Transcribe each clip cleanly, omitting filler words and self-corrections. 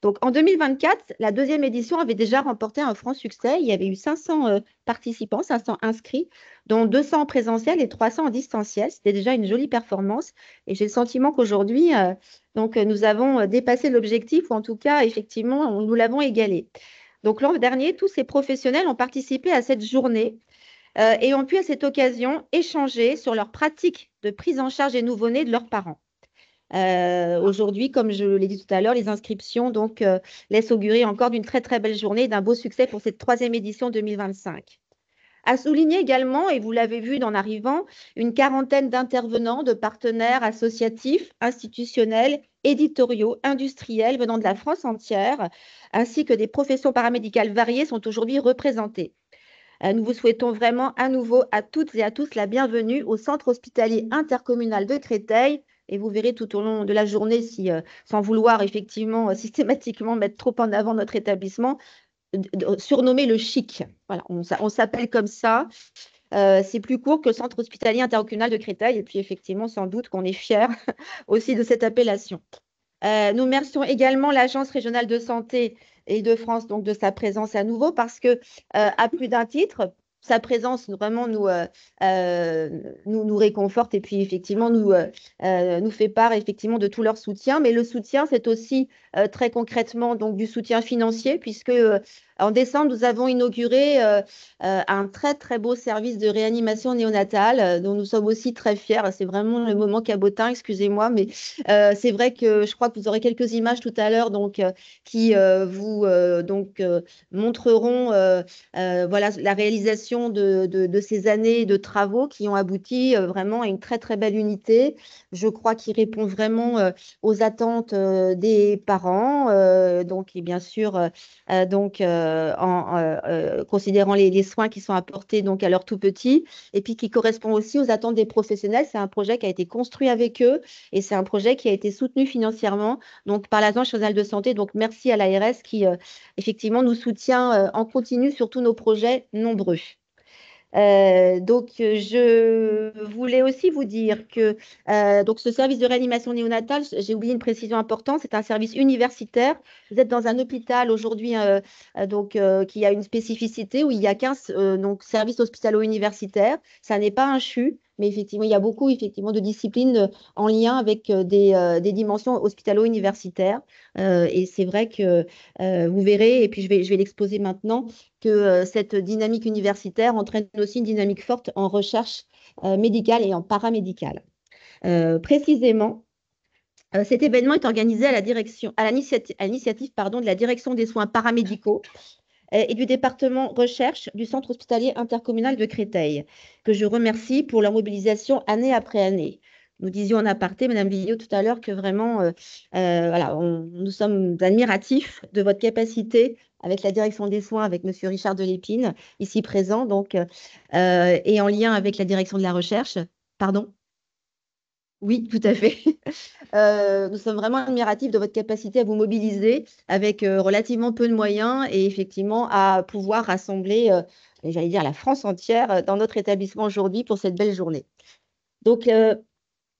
Donc, en 2024, la deuxième édition avait déjà remporté un franc succès. Il y avait eu 500 participants, 500 inscrits, dont 200 en présentiel et 300 en distanciel. C'était déjà une jolie performance. Et j'ai le sentiment qu'aujourd'hui, nous avons dépassé l'objectif, ou en tout cas, effectivement, nous l'avons égalé. Donc, l'an dernier, tous ces professionnels ont participé à cette journée et ont pu, à cette occasion, échanger sur leurs pratiques de prise en charge des nouveau-nés de leurs parents. Aujourd'hui, comme je l'ai dit tout à l'heure, les inscriptions laissent augurer encore d'une très très belle journée et d'un beau succès pour cette troisième édition 2025. À souligner également, et vous l'avez vu en arrivant, une quarantaine d'intervenants, de partenaires associatifs, institutionnels, éditoriaux, industriels venant de la France entière, ainsi que des professions paramédicales variées sont aujourd'hui représentées. Nous vous souhaitons vraiment à nouveau à toutes et à tous la bienvenue au Centre hospitalier intercommunal de Créteil. Et vous verrez tout au long de la journée, si, sans vouloir effectivement systématiquement mettre trop en avant notre établissement, surnommé le Chic. Voilà, on s'appelle comme ça. C'est plus court que le Centre hospitalier intercommunal de Créteil. Et puis effectivement, sans doute qu'on est fiers aussi de cette appellation. Nous remercions également l'Agence régionale de santé et de France donc, de sa présence à nouveau parce que, à plus d'un titre, sa présence vraiment nous réconforte et puis effectivement nous fait part effectivement de tout leur soutien. Mais le soutien, c'est aussi très concrètement donc, du soutien financier puisque en décembre, nous avons inauguré un très très beau service de réanimation néonatale dont nous sommes aussi très fiers. C'est vraiment le moment cabotin, excusez-moi, mais c'est vrai que je crois que vous aurez quelques images tout à l'heure qui vous montreront voilà, la réalisation de ces années de travaux qui ont abouti vraiment à une très très belle unité. Je crois qu'il répond vraiment aux attentes des parents, et bien sûr en considérant les soins qui sont apportés donc à leurs tout petits et puis qui correspond aussi aux attentes des professionnels. C'est un projet qui a été construit avec eux et c'est un projet qui a été soutenu financièrement donc, par l'Agence nationale de santé. Donc, merci à l'ARS qui, effectivement, nous soutient en continu sur tous nos projets nombreux. Je voulais aussi vous dire que ce service de réanimation néonatale, j'ai oublié une précision importante, c'est un service universitaire. Vous êtes dans un hôpital aujourd'hui qui a une spécificité où il y a 15 services hospitalo-universitaires. Ça n'est pas un CHU, mais effectivement, il y a beaucoup effectivement, de disciplines en lien avec des dimensions hospitalo-universitaires. Et c'est vrai que vous verrez, et puis je vais l'exposer maintenant, que cette dynamique universitaire entraîne aussi une dynamique forte en recherche médicale et en paramédicale. Précisément, cet événement est organisé à l'initiative de la direction des soins paramédicaux et du département recherche du Centre hospitalier intercommunal de Créteil, que je remercie pour leur mobilisation année après année. Nous disions en aparté, Madame Villot, tout à l'heure, que vraiment, voilà, nous sommes admiratifs de votre capacité avec la direction des soins, avec Monsieur Richard Delépine, ici présent, et en lien avec la direction de la recherche. Pardon? Oui, tout à fait. Nous sommes vraiment admiratifs de votre capacité à vous mobiliser avec relativement peu de moyens et effectivement à pouvoir rassembler, j'allais dire, la France entière dans notre établissement aujourd'hui pour cette belle journée. Donc,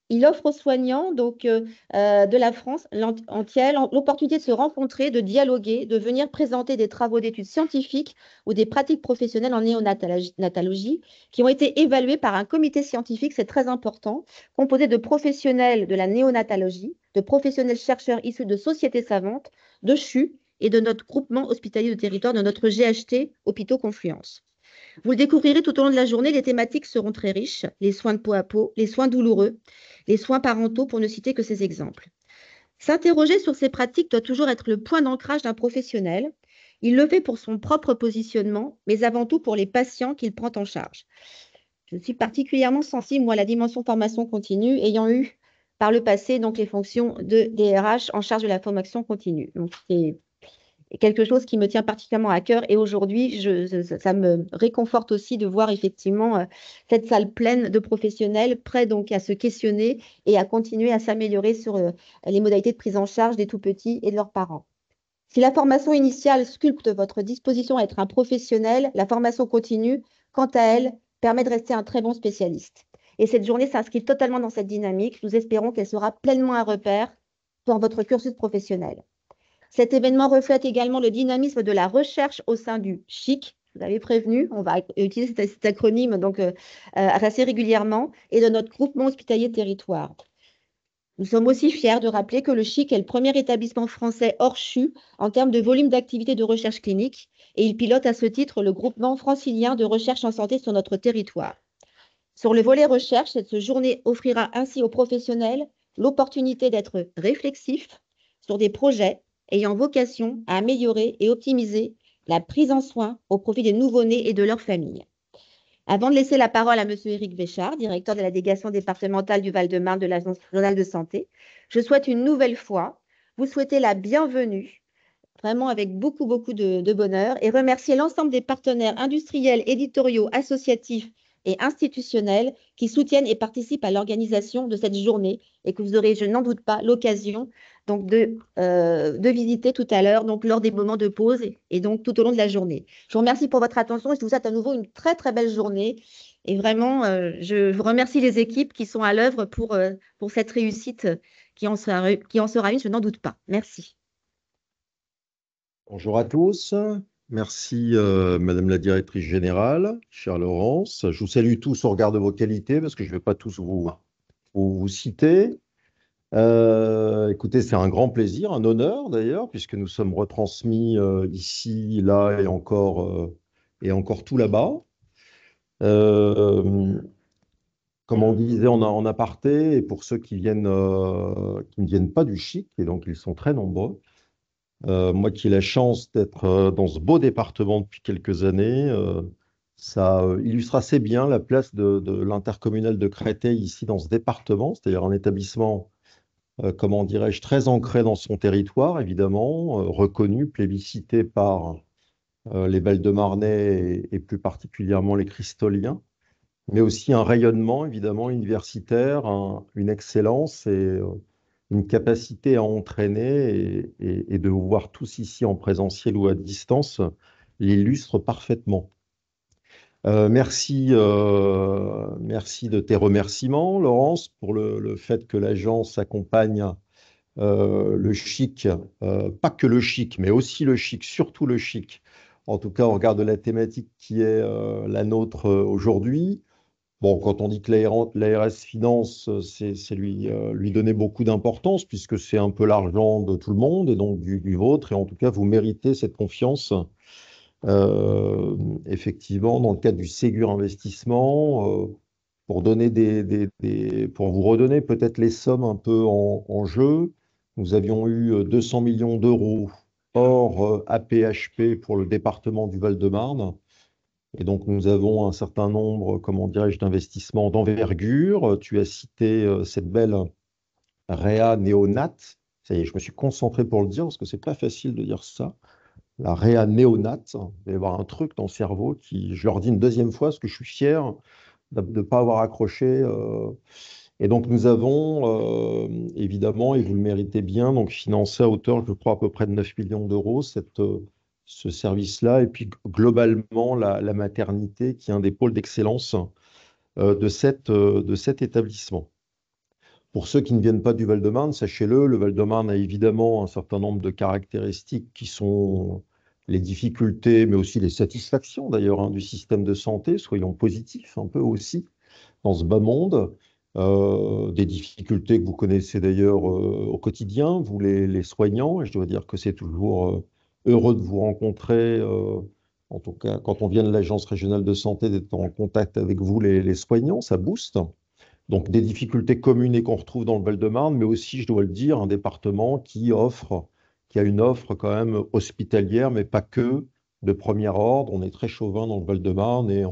il offre aux soignants de la France entière l'opportunité de se rencontrer, de dialoguer, de venir présenter des travaux d'études scientifiques ou des pratiques professionnelles en néonatologie qui ont été évalués par un comité scientifique, c'est très important, composé de professionnels de la néonatologie, de professionnels chercheurs issus de sociétés savantes, de CHU et de notre groupement hospitalier de territoire, de notre GHT Hôpitaux Confluence. Vous le découvrirez tout au long de la journée, les thématiques seront très riches, les soins de peau à peau, les soins douloureux, les soins parentaux, pour ne citer que ces exemples. S'interroger sur ces pratiques doit toujours être le point d'ancrage d'un professionnel. Il le fait pour son propre positionnement, mais avant tout pour les patients qu'il prend en charge. Je suis particulièrement sensible, moi, à la dimension formation continue, ayant eu par le passé les fonctions de DRH en charge de la formation continue. Donc, c'est quelque chose qui me tient particulièrement à cœur. Et aujourd'hui, ça me réconforte aussi de voir effectivement cette salle pleine de professionnels prêts donc à se questionner et à continuer à s'améliorer sur les modalités de prise en charge des tout-petits et de leurs parents. Si la formation initiale sculpte votre disposition à être un professionnel, la formation continue, quant à elle, permet de rester un très bon spécialiste. Et cette journée s'inscrit totalement dans cette dynamique. Nous espérons qu'elle sera pleinement un repère pour votre cursus professionnel. Cet événement reflète également le dynamisme de la recherche au sein du CHIC. Vous avez prévenu, on va utiliser cet acronyme donc, assez régulièrement, et de notre groupement hospitalier territoire. Nous sommes aussi fiers de rappeler que le CHIC est le premier établissement français hors CHU en termes de volume d'activité de recherche clinique et il pilote à ce titre le groupement francilien de recherche en santé sur notre territoire. Sur le volet recherche, cette journée offrira ainsi aux professionnels l'opportunité d'être réflexifs sur des projets ayant vocation à améliorer et optimiser la prise en soin au profit des nouveau-nés et de leurs familles. Avant de laisser la parole à M. Éric Véchard, directeur de la délégation départementale du Val-de-Marne de l'Agence régionale de santé, je souhaite une nouvelle fois vous souhaiter la bienvenue, vraiment avec beaucoup, beaucoup de bonheur, et remercier l'ensemble des partenaires industriels, éditoriaux, associatifs et institutionnels qui soutiennent et participent à l'organisation de cette journée et que vous aurez, je n'en doute pas, l'occasion donc de visiter tout à l'heure, donc lors des moments de pause et donc tout au long de la journée. Je vous remercie pour votre attention et je vous souhaite à nouveau une très, très belle journée. Et vraiment, je vous remercie les équipes qui sont à l'œuvre pour cette réussite qui en sera une, je n'en doute pas. Merci. Bonjour à tous. Merci, Madame la Directrice Générale, chère Laurence. Je vous salue tous au regard de vos qualités, parce que je ne vais pas tous vous citer. Écoutez, c'est un grand plaisir, un honneur d'ailleurs, puisque nous sommes retransmis ici, là et encore tout là-bas. Comme on disait en aparté, et pour ceux qui ne viennent pas du Chic, et donc ils sont très nombreux, moi qui ai la chance d'être dans ce beau département depuis quelques années, ça illustre assez bien la place de l'intercommunal de Créteil ici dans ce département, c'est-à-dire un établissement, comment dirais-je, très ancré dans son territoire, évidemment, reconnu, plébiscité par les Val-de-Marnais et plus particulièrement les Cristoliens, mais aussi un rayonnement, évidemment, universitaire, une excellence et une capacité à entraîner et de vous voir tous ici en présentiel ou à distance l'illustre parfaitement. Merci de tes remerciements, Laurence, pour le fait que l'agence accompagne le chic, pas que le chic, mais aussi le chic, surtout le chic, en tout cas au regard de la thématique qui est la nôtre aujourd'hui. Bon, quand on dit que l'ARS finance, c'est lui donner beaucoup d'importance, puisque c'est un peu l'argent de tout le monde, et donc du vôtre, et en tout cas, vous méritez cette confiance. Effectivement, dans le cadre du Ségur Investissement, pour donner pour vous redonner peut-être les sommes un peu en jeu, nous avions eu 200 millions d'euros hors APHP pour le département du Val-de-Marne. Et donc, nous avons un certain nombre, comment dirais-je, d'investissements d'envergure. Tu as cité cette belle Réa néonat. Ça y est, je me suis concentré pour le dire parce que c'est pas facile de dire ça. La Réa néonat. Il va y avoir un truc dans le cerveau qui, je leur dis une deuxième fois parce que je suis fier de ne pas avoir accroché. Et donc, nous avons évidemment, et vous le méritez bien, donc financé à hauteur, je crois, à peu près de 9 millions d'euros ce service-là. Et puis, globalement, la maternité, qui est un des pôles d'excellence de cet établissement. Pour ceux qui ne viennent pas du Val-de-Marne, sachez-le, le Val-de-Marne a évidemment un certain nombre de caractéristiques qui sont les difficultés, mais aussi les satisfactions d'ailleurs du système de santé, soyons positifs un peu aussi dans ce bas monde. Des difficultés que vous connaissez d'ailleurs au quotidien, vous les soignants, et je dois dire que c'est toujours heureux de vous rencontrer, en tout cas quand on vient de l'Agence régionale de santé, d'être en contact avec vous les soignants, ça booste. Donc des difficultés communes et qu'on retrouve dans le Val-de-Marne, mais aussi, je dois le dire, un département qui a une offre quand même hospitalière, mais pas que, de premier ordre. On est très chauvin dans le Val-de-Marne et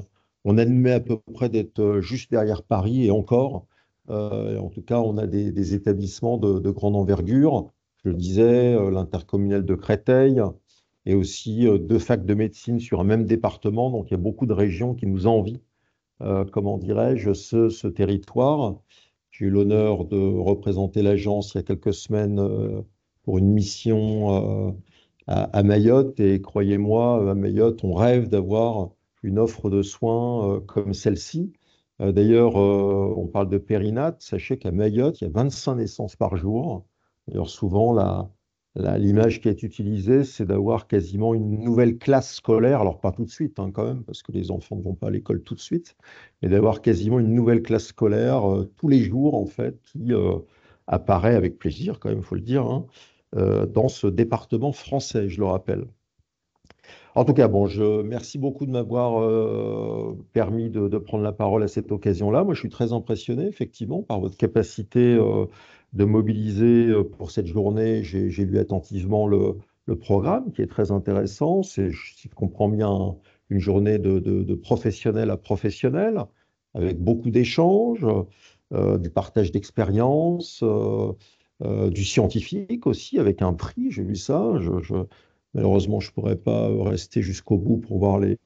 on admet à peu près d'être juste derrière Paris et encore. En tout cas, on a des établissements de grande envergure. Je le disais, l'intercommunal de Créteil et aussi deux facs de médecine sur un même département. Donc il y a beaucoup de régions qui nous envient comment dirais-je, ce territoire. J'ai eu l'honneur de représenter l'agence il y a quelques semaines pour une mission à Mayotte. Et croyez-moi, à Mayotte, on rêve d'avoir une offre de soins comme celle-ci. D'ailleurs, on parle de périnate. Sachez qu'à Mayotte, il y a 25 naissances par jour. D'ailleurs, souvent, L'image qui est utilisée, c'est d'avoir quasiment une nouvelle classe scolaire, alors pas tout de suite hein, quand même, parce que les enfants ne vont pas à l'école tout de suite, mais d'avoir quasiment une nouvelle classe scolaire tous les jours, en fait, qui apparaît avec plaisir, quand même, il faut le dire, hein, dans ce département français, je le rappelle. En tout cas, bon, merci beaucoup de m'avoir permis de prendre la parole à cette occasion-là. Moi, je suis très impressionné, effectivement, par votre capacité de mobiliser pour cette journée. J'ai lu attentivement le programme, qui est très intéressant. C'est, si je comprends bien, une journée de professionnel à professionnel, avec beaucoup d'échanges, du partage d'expériences, du scientifique aussi, avec un prix. J'ai vu ça. Malheureusement, je ne pourrais pas rester jusqu'au bout pour voir les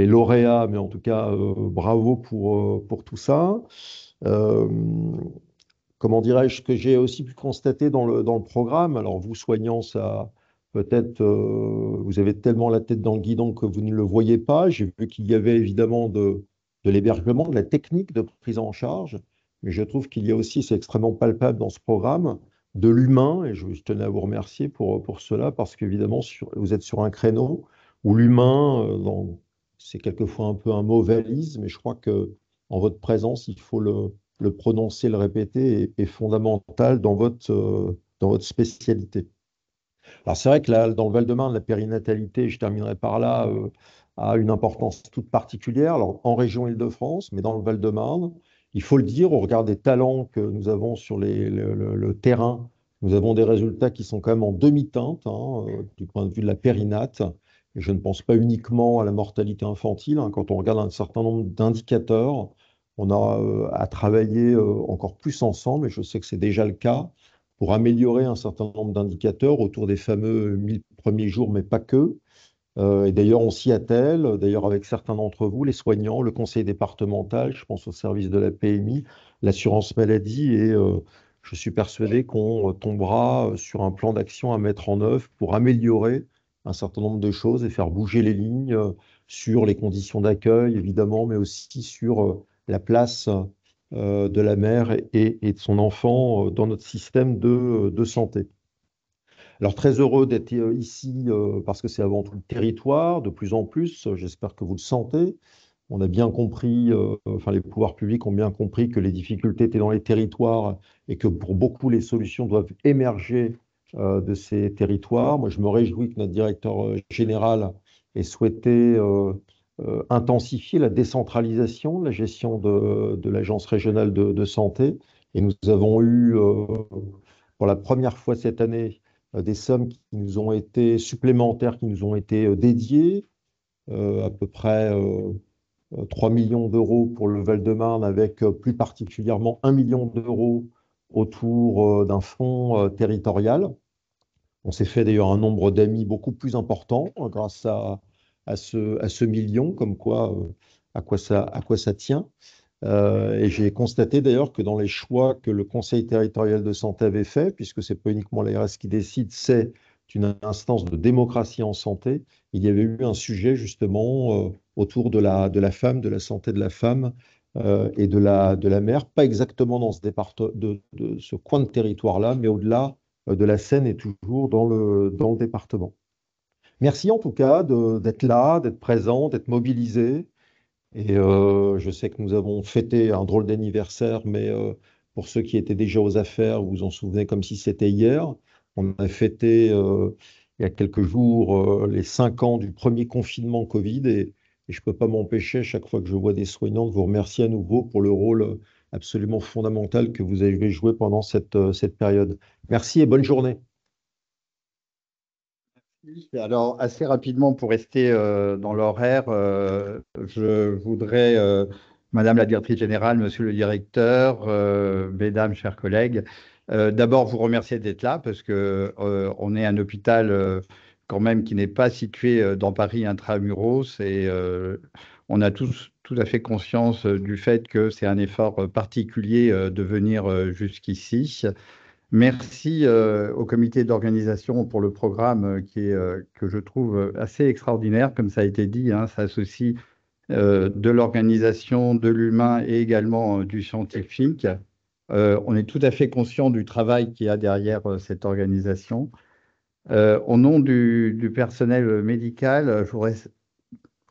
lauréats, mais en tout cas, bravo pour tout ça. Euh, Comment dirais-je, que j'ai aussi pu constater dans le programme, alors vous, soignants, ça peut-être, vous avez tellement la tête dans le guidon que vous ne le voyez pas. J'ai vu qu'il y avait évidemment de l'hébergement, de la technique de prise en charge, mais je trouve qu'il y a aussi, c'est extrêmement palpable dans ce programme, de l'humain, et je tenais à vous remercier pour cela, parce qu'évidemment, vous êtes sur un créneau où l'humain, c'est quelquefois un peu un mot valise, mais je crois que en votre présence, il faut le prononcer, le répéter est fondamental dans votre spécialité. Alors c'est vrai que là, dans le Val-de-Marne, la périnatalité, je terminerai par là, a une importance toute particulière. Alors en région Île-de-France, mais dans le Val-de-Marne, il faut le dire, au regard des talents que nous avons sur le terrain, nous avons des résultats qui sont quand même en demi-teinte hein, du point de vue de la périnate. Et je ne pense pas uniquement à la mortalité infantile. Hein. Quand on regarde un certain nombre d'indicateurs, on a à travailler encore plus ensemble, et je sais que c'est déjà le cas pour améliorer un certain nombre d'indicateurs autour des fameux 1000 premiers jours, mais pas que. Et d'ailleurs, on s'y attelle, d'ailleurs avec certains d'entre vous, les soignants, le conseil départemental, je pense au service de la PMI, l'assurance maladie, et je suis persuadé qu'on tombera sur un plan d'action à mettre en œuvre pour améliorer un certain nombre de choses et faire bouger les lignes sur les conditions d'accueil, évidemment, mais aussi sur la place de la mère et de son enfant dans notre système de santé. Alors très heureux d'être ici parce que c'est avant tout le territoire, de plus en plus, j'espère que vous le sentez. On a bien compris, enfin les pouvoirs publics ont bien compris que les difficultés étaient dans les territoires et que pour beaucoup les solutions doivent émerger de ces territoires. Moi je me réjouis que notre directeur général ait souhaité intensifier la décentralisation de la gestion de l'Agence régionale de santé. Et nous avons eu pour la première fois cette année des sommes qui nous ont été supplémentaires, qui nous ont été dédiées, à peu près 3 millions d'euros pour le Val-de-Marne, avec plus particulièrement 1 million d'euros autour d'un fonds territorial. On s'est fait d'ailleurs un nombre d'amis beaucoup plus important grâce à ce million, comme quoi, à quoi ça tient. Et j'ai constaté d'ailleurs que dans les choix que le Conseil territorial de santé avait fait, puisque ce n'est pas uniquement l'ARS qui décide, c'est une instance de démocratie en santé, il y avait eu un sujet justement autour de la femme, de la santé de la femme et de la mère, pas exactement dans ce de ce coin de territoire-là, mais au-delà de la Seine et toujours dans le département. Merci en tout cas d'être là, d'être présent, d'être mobilisé. Et je sais que nous avons fêté un drôle d'anniversaire, mais pour ceux qui étaient déjà aux affaires, vous vous en souvenez comme si c'était hier. On a fêté il y a quelques jours les 5 ans du premier confinement Covid et je ne peux pas m'empêcher, chaque fois que je vois des soignants, de vous remercier à nouveau pour le rôle absolument fondamental que vous avez joué pendant cette période. Merci et bonne journée. Alors, assez rapidement, pour rester dans l'horaire, je voudrais, Madame la directrice générale, Monsieur le directeur, Mesdames, chers collègues, d'abord vous remercier d'être là parce que on est un hôpital quand même qui n'est pas situé dans Paris intramuros et on a tous tout à fait conscience du fait que c'est un effort particulier de venir jusqu'ici. Merci au comité d'organisation pour le programme que je trouve assez extraordinaire. Comme ça a été dit, hein, ça associe de l'organisation, de l'humain et également du scientifique. On est tout à fait conscient du travail qu'il y a derrière cette organisation. Au nom du personnel médical, je voudrais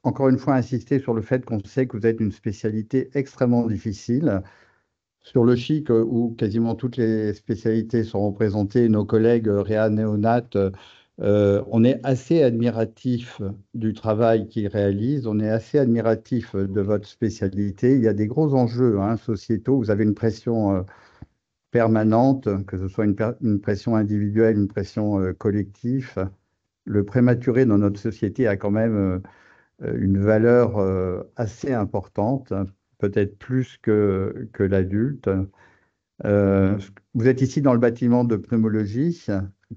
encore une fois insister sur le fait qu'on sait que vous êtes une spécialité extrêmement difficile. Sur le CHIC, où quasiment toutes les spécialités sont représentées, nos collègues réa néonat, on est assez admiratif du travail qu'ils réalisent, on est assez admiratif de votre spécialité. Il y a des gros enjeux sociétaux, vous avez une pression permanente, que ce soit une pression individuelle, une pression collective. Le prématuré dans notre société a quand même une valeur assez importante, hein, peut-être plus que l'adulte. Vous êtes ici dans le bâtiment de pneumologie.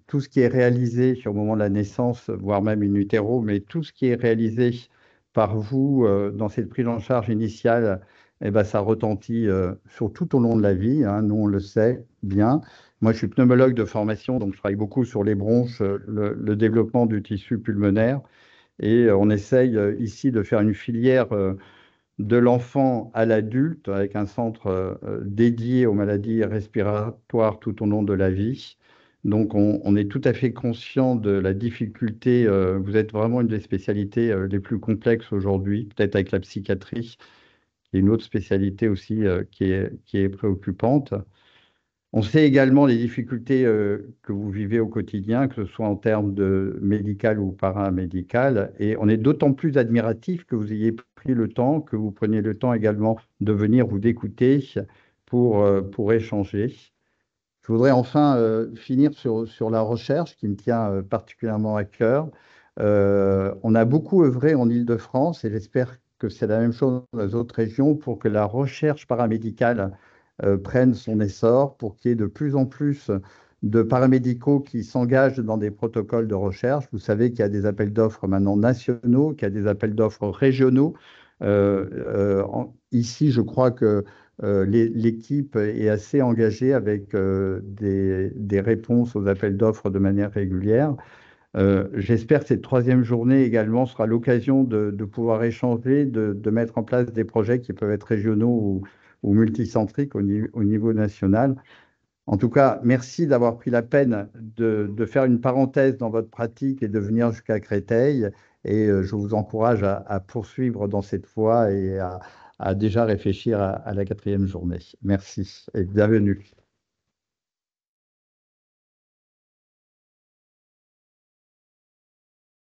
Tout ce qui est réalisé au moment de la naissance, voire même in utero, mais tout ce qui est réalisé par vous dans cette prise en charge initiale, eh ben, ça retentit sur tout au long de la vie, hein. Nous, on le sait bien. Moi, je suis pneumologue de formation, donc je travaille beaucoup sur les bronches, le développement du tissu pulmonaire. Et on essaye ici de faire une filière de l'enfant à l'adulte avec un centre dédié aux maladies respiratoires tout au long de la vie. Donc on est tout à fait conscient de la difficulté. Vous êtes vraiment une des spécialités les plus complexes aujourd'hui, peut-être avec la psychiatrie, qui est une autre spécialité aussi qui est préoccupante. On sait également les difficultés que vous vivez au quotidien, que ce soit en termes de médical ou paramédical, et on est d'autant plus admiratif que vous ayez pris le temps, que vous preniez le temps également de venir ou d'écouter pour échanger. Je voudrais enfin finir sur la recherche qui me tient particulièrement à cœur. On a beaucoup œuvré en Île-de-France et j'espère que c'est la même chose dans les autres régions pour que la recherche paramédicale prenne son essor, pour qu'il y ait de plus en plus de paramédicaux qui s'engagent dans des protocoles de recherche. Vous savez qu'il y a des appels d'offres maintenant nationaux, qu'il y a des appels d'offres régionaux. Ici, je crois que l'équipe est assez engagée avec des réponses aux appels d'offres de manière régulière. J'espère que cette troisième journée également sera l'occasion de pouvoir échanger, de mettre en place des projets qui peuvent être régionaux ou multicentriques au niveau national. En tout cas, merci d'avoir pris la peine de faire une parenthèse dans votre pratique et de venir jusqu'à Créteil. Et je vous encourage à poursuivre dans cette voie et à déjà réfléchir à la quatrième journée. Merci et bienvenue.